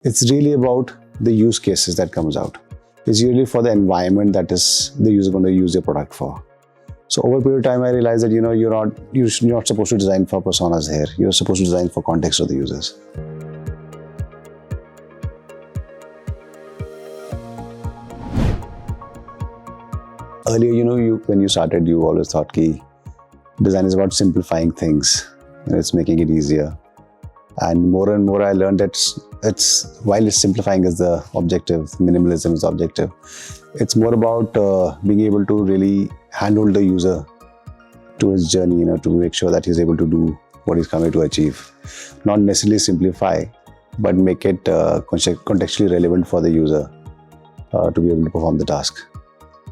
It's really about the use cases that comes out. It's usually for the environment that is the user going to use your product for. So over a period of time, I realized that you're not supposed to design for personas here. You're supposed to design for context of the users. Earlier, when you started, you always thought that design is about simplifying things. It's making it easier. And more, I learned that while it's simplifying is the objective, minimalism is the objective. It's more about being able to really handle the user to his journey, to make sure that he's able to do what he's coming to achieve. Not necessarily simplify, but make it contextually relevant for the user to be able to perform the task.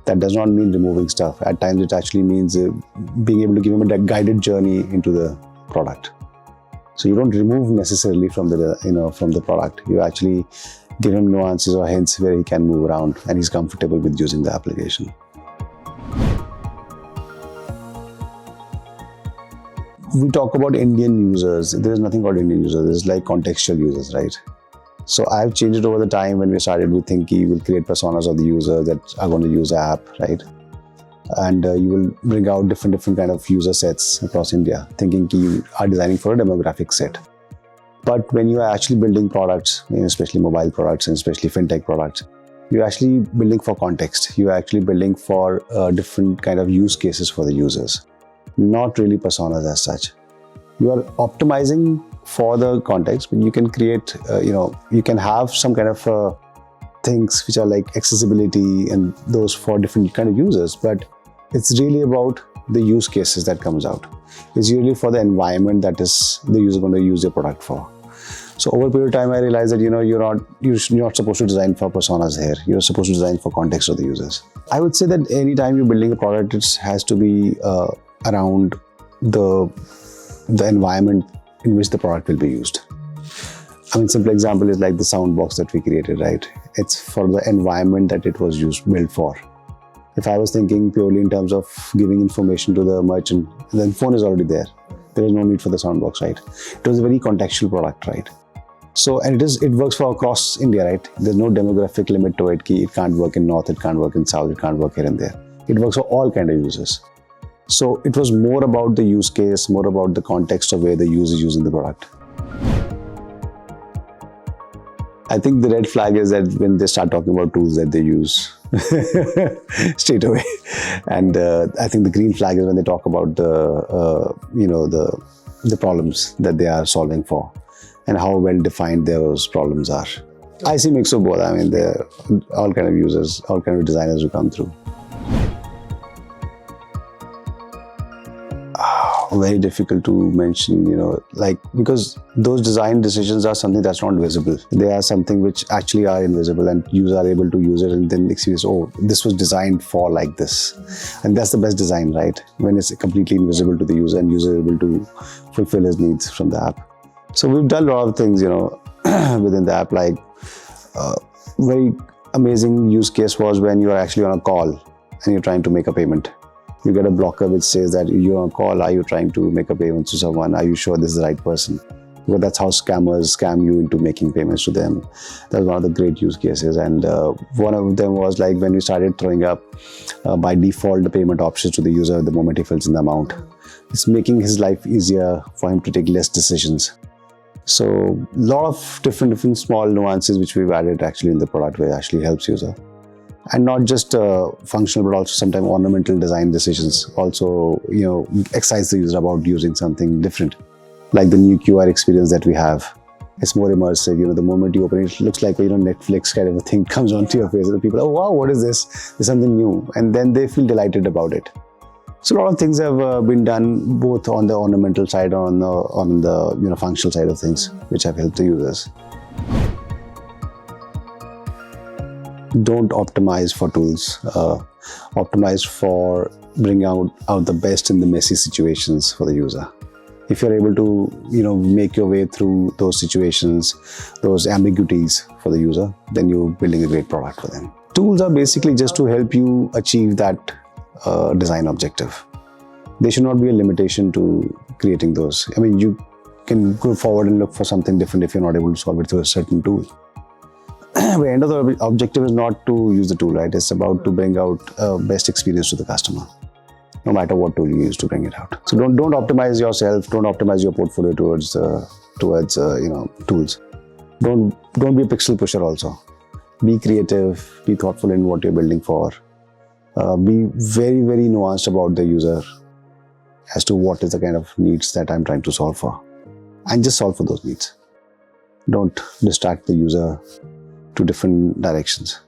That does not mean removing stuff. At times, it actually means being able to give him a guided journey into the product. So you don't remove necessarily from the product. You actually give him nuances or hints where he can move around and he's comfortable with using the application. We talk about Indian users. There is nothing called Indian users. There's like contextual users, right? So I've changed it over the time. When we started, we think we will create personas of the users that are going to use the app, right? And you will bring out different kind of user sets across India, thinking you are designing for a demographic set. But when you are actually building products, especially mobile products and especially fintech products, you're actually building for context. You're actually building for different kind of use cases for the users, not really personas as such. You are optimizing for the context, but you can create, you can have some kind of things which are like accessibility and those for different kind of users, but it's really about the use cases that comes out. It's usually for the environment that is the user going to use your product for. So over a period of time, I realized that you're not supposed to design for personas here. You're supposed to design for context of the users. I would say that anytime you're building a product, it has to be around the environment in which the product will be used. Simple example is like the sound box that we created, right? It's for the environment that it was built for. If I was thinking purely in terms of giving information to the merchant, then phone is already there. There is no need for the sound box, right? It was a very contextual product, right? So, and it works for across India, right? There's no demographic limit to it. It can't work in North, it can't work in South, it can't work here and there. It works for all kind of users. So it was more about the use case, more about the context of where the user is using the product. I think the red flag is that when they start talking about tools that they use straight away. And I think the green flag is when they talk about the problems that they are solving for and how well defined those problems are. I see mix of both. There are all kind of users, all kind of designers who come through. Very difficult to mention, because those design decisions are something that's not visible. They are something which actually are invisible and users are able to use it and then experience, oh, this was designed for like this. And that's the best design, right? When it's completely invisible to the user and user is able to fulfill his needs from the app. So we've done a lot of things, within the app, like very amazing use case was when you are actually on a call and you're trying to make a payment. You get a blocker which says that you're on a call, are you trying to make a payment to someone? Are you sure this is the right person? Because that's how scammers scam you into making payments to them. That's one of the great use cases. And one of them was like when we started throwing up by default the payment options to the user the moment he fills in the amount. It's making his life easier for him to take less decisions. So a lot of different small nuances which we've added actually in the product where it actually helps user. And not just functional, but also sometimes ornamental design decisions also, excite the user about using something different. Like the new QR experience that we have. It's more immersive. The moment you open it, it looks like, Netflix kind of a thing comes onto your face. And people, oh, wow, what is this? There's something new. And then they feel delighted about it. So a lot of things have been done both on the ornamental side and on the functional side of things, which have helped the users. Don't optimize for tools. Optimize for bringing out the best in the messy situations for the user. If you're able to, make your way through those situations, those ambiguities for the user, then you're building a great product for them. Tools are basically just to help you achieve that design objective. They should not be a limitation to creating those. You can go forward and look for something different if you're not able to solve it through a certain tool. the end of the objective is not to use the tool, right? It's about to bring out best experience to the customer, no matter what tool you use to bring it out. So don't optimize yourself. Don't optimize your portfolio towards tools. Don't be a pixel pusher. Also, be creative. Be thoughtful in what you're building for. Be very nuanced about the user as to what is the kind of needs that I'm trying to solve for, and just solve for those needs. Don't distract the user to different directions.